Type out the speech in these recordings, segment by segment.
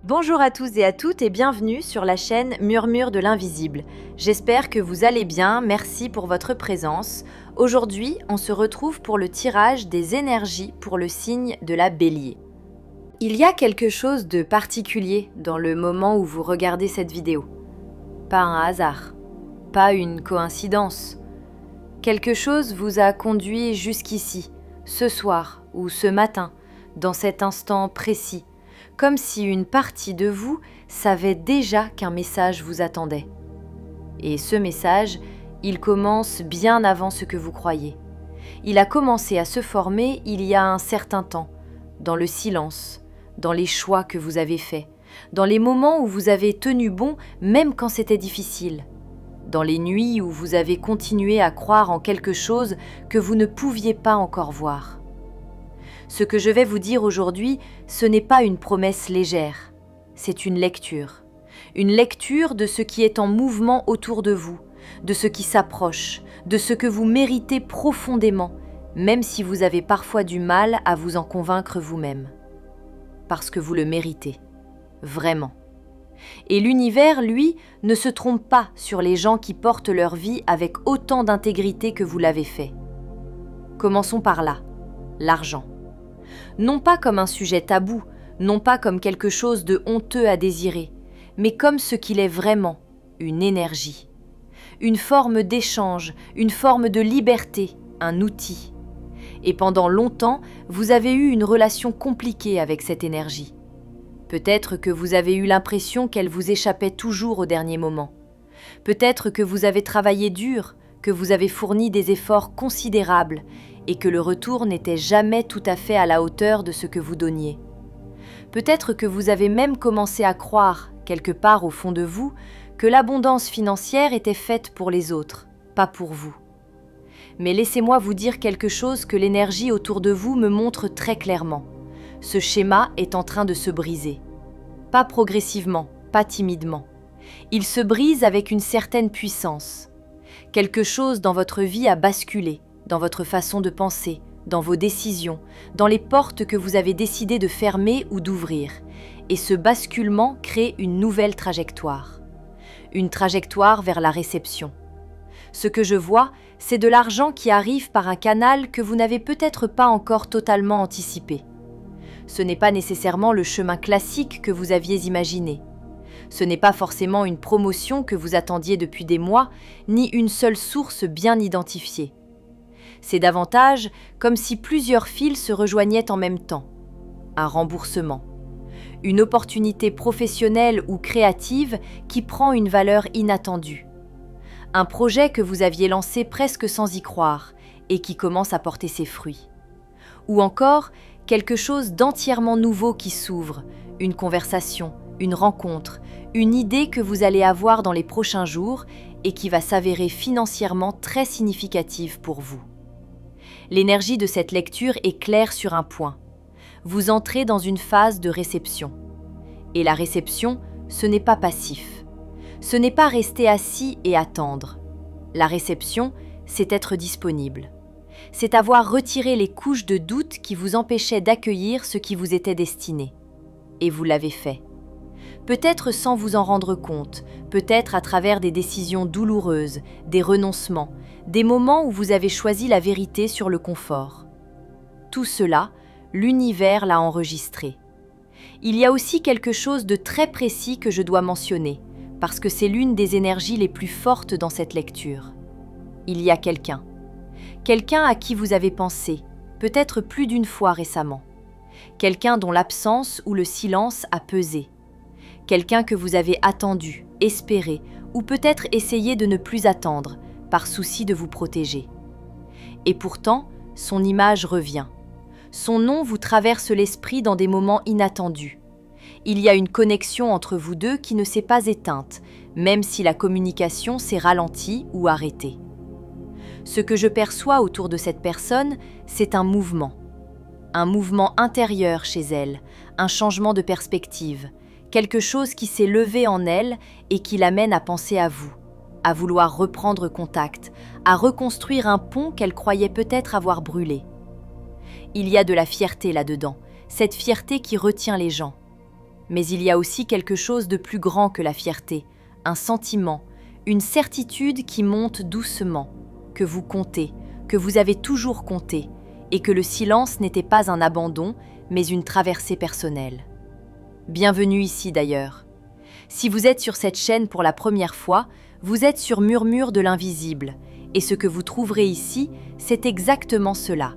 Bonjour à tous et à toutes et bienvenue sur la chaîne Murmure de l'Invisible. J'espère que vous allez bien, merci pour votre présence. Aujourd'hui, on se retrouve pour le tirage des énergies pour le signe de la Bélier. Il y a quelque chose de particulier dans le moment où vous regardez cette vidéo. Pas un hasard, pas une coïncidence. Quelque chose vous a conduit jusqu'ici, ce soir ou ce matin, dans cet instant précis. Comme si une partie de vous savait déjà qu'un message vous attendait. Et ce message, il commence bien avant ce que vous croyez. Il a commencé à se former il y a un certain temps, dans le silence, dans les choix que vous avez faits, dans les moments où vous avez tenu bon même quand c'était difficile, dans les nuits où vous avez continué à croire en quelque chose que vous ne pouviez pas encore voir. Ce que je vais vous dire aujourd'hui, ce n'est pas une promesse légère, c'est une lecture. Une lecture de ce qui est en mouvement autour de vous, de ce qui s'approche, de ce que vous méritez profondément, même si vous avez parfois du mal à vous en convaincre vous-même. Parce que vous le méritez, vraiment. Et l'univers, lui, ne se trompe pas sur les gens qui portent leur vie avec autant d'intégrité que vous l'avez fait. Commençons par là, l'argent. Non pas comme un sujet tabou, non pas comme quelque chose de honteux à désirer, mais comme ce qu'il est vraiment, une énergie. Une forme d'échange, une forme de liberté, un outil. Et pendant longtemps, vous avez eu une relation compliquée avec cette énergie. Peut-être que vous avez eu l'impression qu'elle vous échappait toujours au dernier moment. Peut-être que vous avez travaillé dur, que vous avez fourni des efforts considérables et que le retour n'était jamais tout à fait à la hauteur de ce que vous donniez. Peut-être que vous avez même commencé à croire, quelque part au fond de vous, que l'abondance financière était faite pour les autres, pas pour vous. Mais laissez-moi vous dire quelque chose que l'énergie autour de vous me montre très clairement. Ce schéma est en train de se briser. Pas progressivement, pas timidement. Il se brise avec une certaine puissance. Quelque chose dans votre vie a basculé, dans votre façon de penser, dans vos décisions, dans les portes que vous avez décidé de fermer ou d'ouvrir. Et ce basculement crée une nouvelle trajectoire. Une trajectoire vers la réception. Ce que je vois, c'est de l'argent qui arrive par un canal que vous n'avez peut-être pas encore totalement anticipé. Ce n'est pas nécessairement le chemin classique que vous aviez imaginé. Ce n'est pas forcément une promotion que vous attendiez depuis des mois, ni une seule source bien identifiée. C'est davantage comme si plusieurs fils se rejoignaient en même temps. Un remboursement. Une opportunité professionnelle ou créative qui prend une valeur inattendue. Un projet que vous aviez lancé presque sans y croire et qui commence à porter ses fruits. Ou encore, quelque chose d'entièrement nouveau qui s'ouvre, une conversation, une rencontre, une idée que vous allez avoir dans les prochains jours et qui va s'avérer financièrement très significative pour vous. L'énergie de cette lecture est claire sur un point. Vous entrez dans une phase de réception. Et la réception, ce n'est pas passif. Ce n'est pas rester assis et attendre. La réception, c'est être disponible. C'est avoir retiré les couches de doute qui vous empêchaient d'accueillir ce qui vous était destiné. Et vous l'avez fait. Peut-être sans vous en rendre compte, peut-être à travers des décisions douloureuses, des renoncements, des moments où vous avez choisi la vérité sur le confort. Tout cela, l'univers l'a enregistré. Il y a aussi quelque chose de très précis que je dois mentionner, parce que c'est l'une des énergies les plus fortes dans cette lecture. Il y a quelqu'un. Quelqu'un à qui vous avez pensé, peut-être plus d'une fois récemment. Quelqu'un dont l'absence ou le silence a pesé. Quelqu'un que vous avez attendu, espéré, ou peut-être essayé de ne plus attendre, par souci de vous protéger. Et pourtant, son image revient. Son nom vous traverse l'esprit dans des moments inattendus. Il y a une connexion entre vous deux qui ne s'est pas éteinte, même si la communication s'est ralentie ou arrêtée. Ce que je perçois autour de cette personne, c'est un mouvement intérieur chez elle, un changement de perspective, quelque chose qui s'est levé en elle et qui l'amène à penser à vous, à vouloir reprendre contact, à reconstruire un pont qu'elle croyait peut-être avoir brûlé. Il y a de la fierté là-dedans, cette fierté qui retient les gens. Mais il y a aussi quelque chose de plus grand que la fierté, un sentiment, une certitude qui monte doucement, que vous comptez, que vous avez toujours compté, et que le silence n'était pas un abandon, mais une traversée personnelle. Bienvenue ici d'ailleurs. Si vous êtes sur cette chaîne pour la première fois, vous êtes sur Murmure de l'invisible, et ce que vous trouverez ici, c'est exactement cela.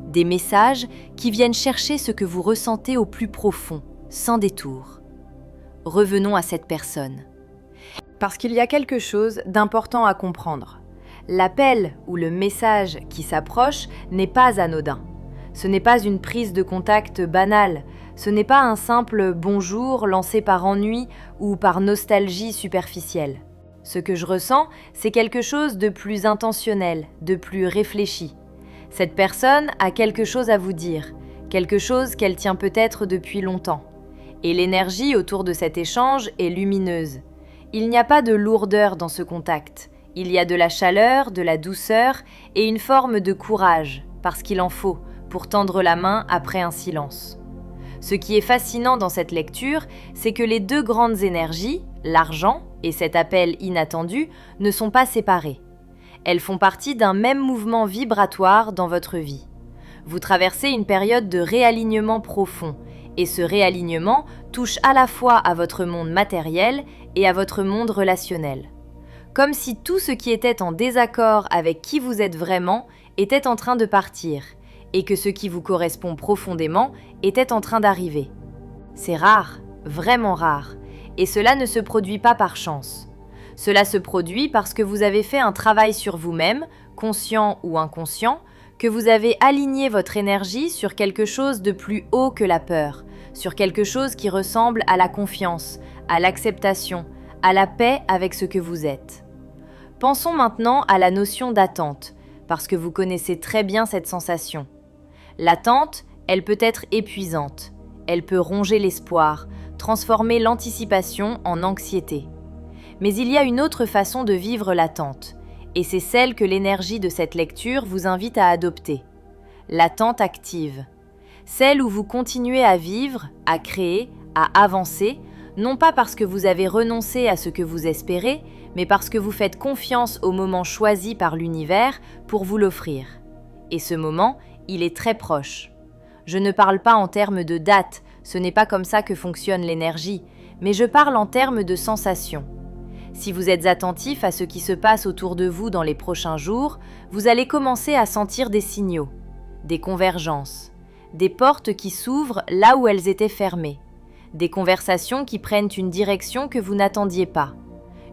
Des messages qui viennent chercher ce que vous ressentez au plus profond, sans détour. Revenons à cette personne. Parce qu'il y a quelque chose d'important à comprendre. L'appel ou le message qui s'approche n'est pas anodin. Ce n'est pas une prise de contact banale, ce n'est pas un simple bonjour lancé par ennui ou par nostalgie superficielle. Ce que je ressens, c'est quelque chose de plus intentionnel, de plus réfléchi. Cette personne a quelque chose à vous dire, quelque chose qu'elle tient peut-être depuis longtemps. Et l'énergie autour de cet échange est lumineuse. Il n'y a pas de lourdeur dans ce contact. Il y a de la chaleur, de la douceur et une forme de courage, parce qu'il en faut, pour tendre la main après un silence. Ce qui est fascinant dans cette lecture, c'est que les deux grandes énergies, l'argent et cet appel inattendu, ne sont pas séparées. Elles font partie d'un même mouvement vibratoire dans votre vie. Vous traversez une période de réalignement profond, et ce réalignement touche à la fois à votre monde matériel et à votre monde relationnel. Comme si tout ce qui était en désaccord avec qui vous êtes vraiment était en train de partir, et que ce qui vous correspond profondément était en train d'arriver. C'est rare, vraiment rare, et cela ne se produit pas par chance. Cela se produit parce que vous avez fait un travail sur vous-même, conscient ou inconscient, que vous avez aligné votre énergie sur quelque chose de plus haut que la peur, sur quelque chose qui ressemble à la confiance, à l'acceptation, à la paix avec ce que vous êtes. Pensons maintenant à la notion d'attente, parce que vous connaissez très bien cette sensation. L'attente, elle peut être épuisante, elle peut ronger l'espoir, transformer l'anticipation en anxiété. Mais il y a une autre façon de vivre l'attente, et c'est celle que l'énergie de cette lecture vous invite à adopter. L'attente active. Celle où vous continuez à vivre, à créer, à avancer, non pas parce que vous avez renoncé à ce que vous espérez, mais parce que vous faites confiance au moment choisi par l'univers pour vous l'offrir. Et ce moment, il est très proche. Je ne parle pas en termes de date, ce n'est pas comme ça que fonctionne l'énergie, mais je parle en termes de sensation. Si vous êtes attentif à ce qui se passe autour de vous dans les prochains jours, vous allez commencer à sentir des signaux, des convergences, des portes qui s'ouvrent là où elles étaient fermées, des conversations qui prennent une direction que vous n'attendiez pas,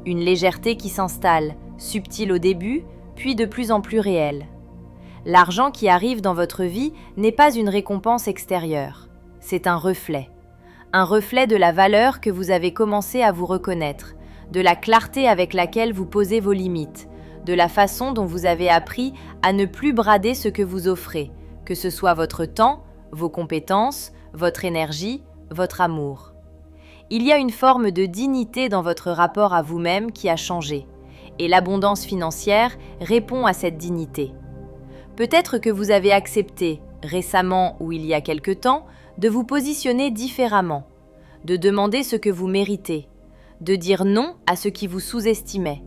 une légèreté qui s'installe, subtile au début, puis de plus en plus réelle. L'argent qui arrive dans votre vie n'est pas une récompense extérieure, c'est un reflet de la valeur que vous avez commencé à vous reconnaître, de la clarté avec laquelle vous posez vos limites, de la façon dont vous avez appris à ne plus brader ce que vous offrez, que ce soit votre temps, vos compétences, votre énergie, votre amour. Il y a une forme de dignité dans votre rapport à vous-même qui a changé, et l'abondance financière répond à cette dignité. Peut-être que vous avez accepté, récemment ou il y a quelque temps, de vous positionner différemment, de demander ce que vous méritez, de dire non à ce qui vous sous-estimait.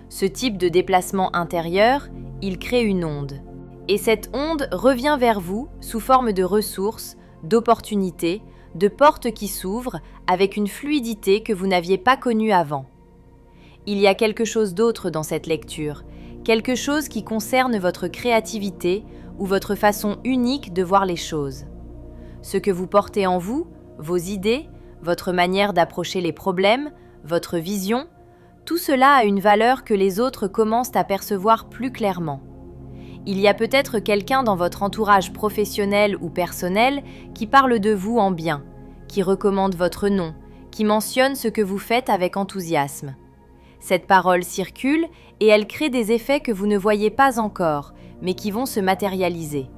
Ce type de déplacement intérieur, il crée une onde. Et cette onde revient vers vous sous forme de ressources, d'opportunités, de portes qui s'ouvrent avec une fluidité que vous n'aviez pas connue avant. Il y a quelque chose d'autre dans cette lecture, quelque chose qui concerne votre créativité ou votre façon unique de voir les choses. Ce que vous portez en vous, vos idées, votre manière d'approcher les problèmes, votre vision, tout cela a une valeur que les autres commencent à percevoir plus clairement. Il y a peut-être quelqu'un dans votre entourage professionnel ou personnel qui parle de vous en bien, qui recommande votre nom, qui mentionne ce que vous faites avec enthousiasme. Cette parole circule et elle crée des effets que vous ne voyez pas encore, mais qui vont se matérialiser.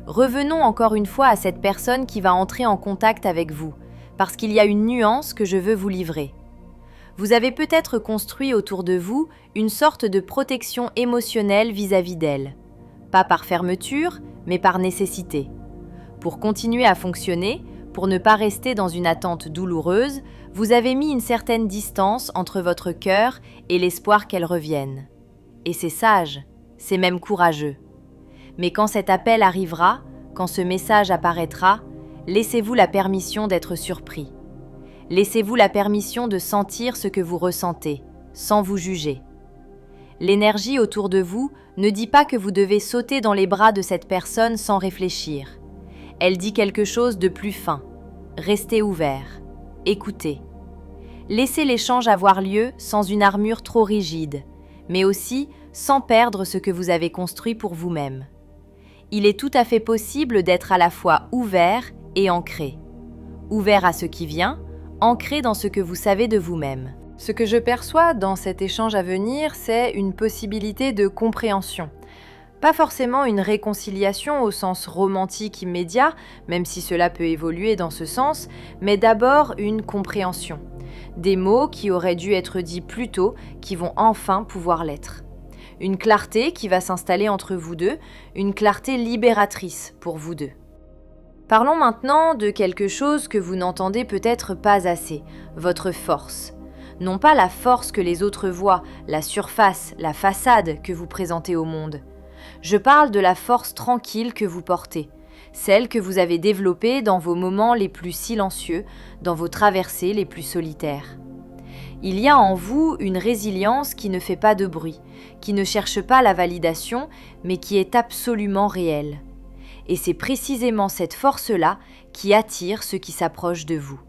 Revenons encore une fois à cette personne qui va entrer en contact avec vous, parce qu'il y a une nuance que je veux vous livrer. Vous avez peut-être construit autour de vous une sorte de protection émotionnelle vis-à-vis d'elle. Pas par fermeture, mais par nécessité. Pour continuer à fonctionner, pour ne pas rester dans une attente douloureuse, vous avez mis une certaine distance entre votre cœur et l'espoir qu'elle revienne. Et c'est sage, c'est même courageux. Mais quand cet appel arrivera, quand ce message apparaîtra, laissez-vous la permission d'être surpris. Laissez-vous la permission de sentir ce que vous ressentez, sans vous juger. L'énergie autour de vous ne dit pas que vous devez sauter dans les bras de cette personne sans réfléchir. Elle dit quelque chose de plus fin. Restez ouvert. Écoutez. Laissez l'échange avoir lieu sans une armure trop rigide, mais aussi sans perdre ce que vous avez construit pour vous-même. Il est tout à fait possible d'être à la fois ouvert et ancré. Ouvert à ce qui vient, ancré dans ce que vous savez de vous-même. Ce que je perçois dans cet échange à venir, c'est une possibilité de compréhension. Pas forcément une réconciliation au sens romantique immédiat, même si cela peut évoluer dans ce sens, mais d'abord une compréhension. Des mots qui auraient dû être dits plus tôt, qui vont enfin pouvoir l'être. Une clarté qui va s'installer entre vous deux, une clarté libératrice pour vous deux. Parlons maintenant de quelque chose que vous n'entendez peut-être pas assez, votre force. Non pas la force que les autres voient, la surface, la façade que vous présentez au monde. Je parle de la force tranquille que vous portez, celle que vous avez développée dans vos moments les plus silencieux, dans vos traversées les plus solitaires. Il y a en vous une résilience qui ne fait pas de bruit, qui ne cherche pas la validation, mais qui est absolument réelle. Et c'est précisément cette force-là qui attire ceux qui s'approchent de vous.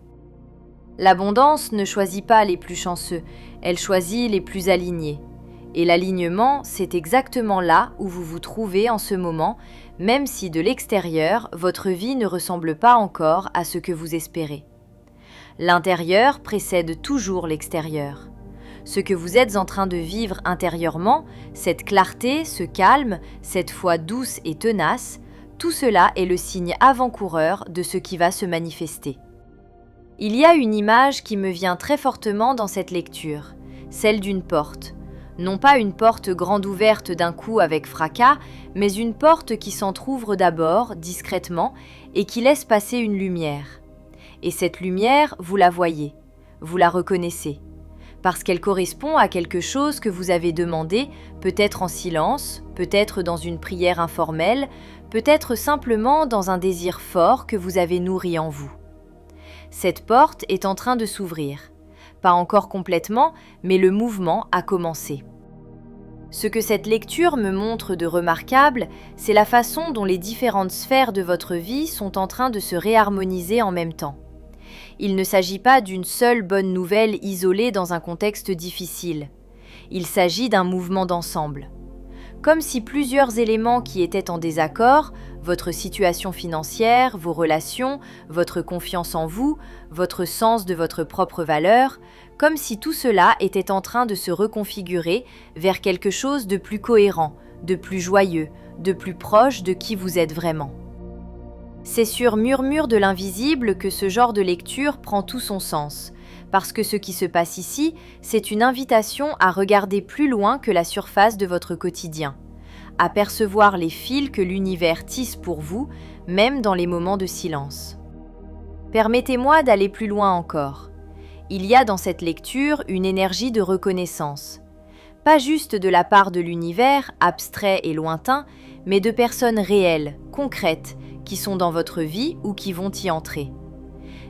L'abondance ne choisit pas les plus chanceux, elle choisit les plus alignés. Et l'alignement, c'est exactement là où vous vous trouvez en ce moment, même si de l'extérieur, votre vie ne ressemble pas encore à ce que vous espérez. L'intérieur précède toujours l'extérieur. Ce que vous êtes en train de vivre intérieurement, cette clarté, ce calme, cette foi douce et tenace, tout cela est le signe avant-coureur de ce qui va se manifester. Il y a une image qui me vient très fortement dans cette lecture, celle d'une porte. Non pas une porte grande ouverte d'un coup avec fracas, mais une porte qui s'entr'ouvre d'abord, discrètement, et qui laisse passer une lumière. Et cette lumière, vous la voyez, vous la reconnaissez, parce qu'elle correspond à quelque chose que vous avez demandé, peut-être en silence, peut-être dans une prière informelle, peut-être simplement dans un désir fort que vous avez nourri en vous. Cette porte est en train de s'ouvrir. Pas encore complètement, mais le mouvement a commencé. Ce que cette lecture me montre de remarquable, c'est la façon dont les différentes sphères de votre vie sont en train de se réharmoniser en même temps. Il ne s'agit pas d'une seule bonne nouvelle isolée dans un contexte difficile. Il s'agit d'un mouvement d'ensemble. Comme si plusieurs éléments qui étaient en désaccord, votre situation financière, vos relations, votre confiance en vous, votre sens de votre propre valeur, comme si tout cela était en train de se reconfigurer vers quelque chose de plus cohérent, de plus joyeux, de plus proche de qui vous êtes vraiment. C'est sur Murmure de l'invisible que ce genre de lecture prend tout son sens, parce que ce qui se passe ici, c'est une invitation à regarder plus loin que la surface de votre quotidien, à percevoir les fils que l'univers tisse pour vous, même dans les moments de silence. Permettez-moi d'aller plus loin encore. Il y a dans cette lecture une énergie de reconnaissance. Pas juste de la part de l'univers, abstrait et lointain, mais de personnes réelles, concrètes, qui sont dans votre vie ou qui vont y entrer.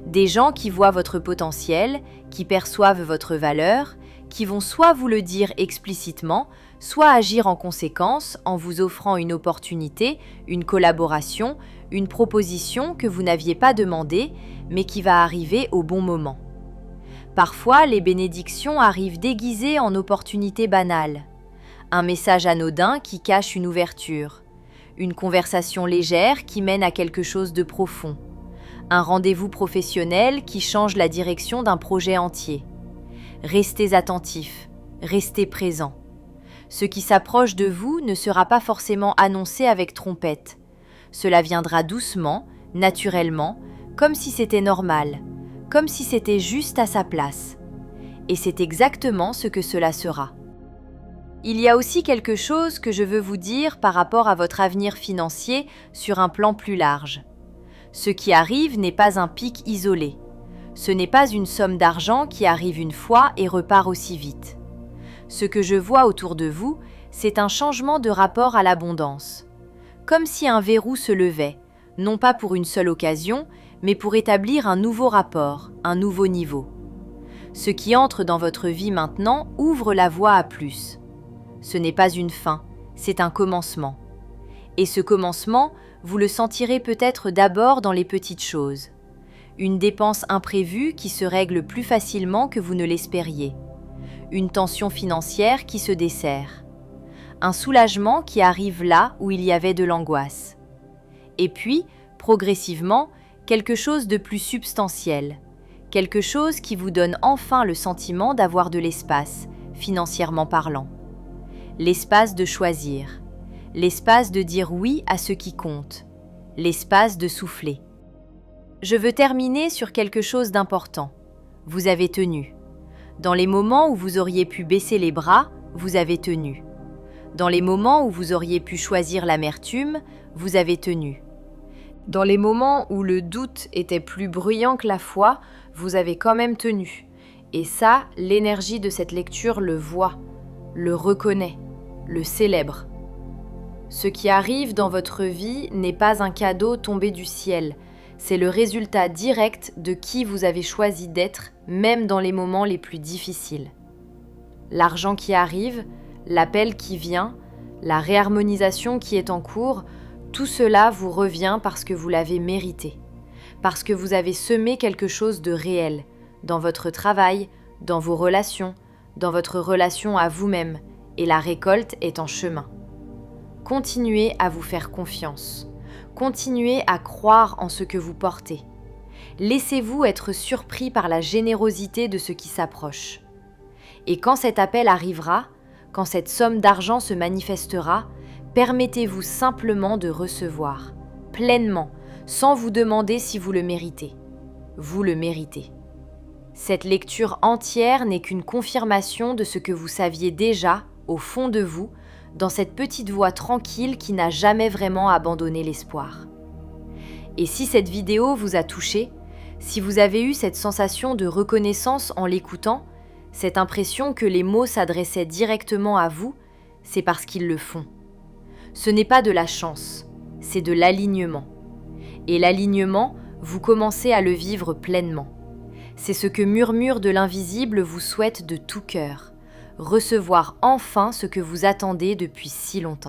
Des gens qui voient votre potentiel, qui perçoivent votre valeur, qui vont soit vous le dire explicitement, soit agir en conséquence en vous offrant une opportunité, une collaboration, une proposition que vous n'aviez pas demandée, mais qui va arriver au bon moment. Parfois, les bénédictions arrivent déguisées en opportunités banales. Un message anodin qui cache une ouverture. Une conversation légère qui mène à quelque chose de profond. Un rendez-vous professionnel qui change la direction d'un projet entier. Restez attentifs, restez présents. Ce qui s'approche de vous ne sera pas forcément annoncé avec trompette. Cela viendra doucement, naturellement, comme si c'était normal, comme si c'était juste à sa place. Et c'est exactement ce que cela sera. Il y a aussi quelque chose que je veux vous dire par rapport à votre avenir financier sur un plan plus large. Ce qui arrive n'est pas un pic isolé. Ce n'est pas une somme d'argent qui arrive une fois et repart aussi vite. Ce que je vois autour de vous, c'est un changement de rapport à l'abondance. Comme si un verrou se levait, non pas pour une seule occasion, mais pour établir un nouveau rapport, un nouveau niveau. Ce qui entre dans votre vie maintenant ouvre la voie à plus. Ce n'est pas une fin, c'est un commencement. Et ce commencement, vous le sentirez peut-être d'abord dans les petites choses. Une dépense imprévue qui se règle plus facilement que vous ne l'espériez. Une tension financière qui se dessert. Un soulagement qui arrive là où il y avait de l'angoisse. Et puis, progressivement, quelque chose de plus substantiel. Quelque chose qui vous donne enfin le sentiment d'avoir de l'espace, financièrement parlant. L'espace de choisir. L'espace de dire oui à ce qui compte. L'espace de souffler. Je veux terminer sur quelque chose d'important. Vous avez tenu. Dans les moments où vous auriez pu baisser les bras, vous avez tenu. Dans les moments où vous auriez pu choisir l'amertume, vous avez tenu. Dans les moments où le doute était plus bruyant que la foi, vous avez quand même tenu. Et ça, l'énergie de cette lecture le voit, le reconnaît, le célèbre. Ce qui arrive dans votre vie n'est pas un cadeau tombé du ciel, c'est le résultat direct de qui vous avez choisi d'être, même dans les moments les plus difficiles. L'argent qui arrive, l'appel qui vient, la réharmonisation qui est en cours, tout cela vous revient parce que vous l'avez mérité, parce que vous avez semé quelque chose de réel, dans votre travail, dans vos relations, dans votre relation à vous-même, et la récolte est en chemin. Continuez à vous faire confiance. Continuez à croire en ce que vous portez. Laissez-vous être surpris par la générosité de ce qui s'approche. Et quand cet appel arrivera, quand cette somme d'argent se manifestera, permettez-vous simplement de recevoir, pleinement, sans vous demander si vous le méritez. Vous le méritez. Cette lecture entière n'est qu'une confirmation de ce que vous saviez déjà, au fond de vous, dans cette petite voix tranquille qui n'a jamais vraiment abandonné l'espoir. Et si cette vidéo vous a touché, si vous avez eu cette sensation de reconnaissance en l'écoutant, cette impression que les mots s'adressaient directement à vous, c'est parce qu'ils le font. Ce n'est pas de la chance, c'est de l'alignement. Et l'alignement, vous commencez à le vivre pleinement. C'est ce que Murmure de l'invisible vous souhaite de tout cœur. Recevoir enfin ce que vous attendez depuis si longtemps.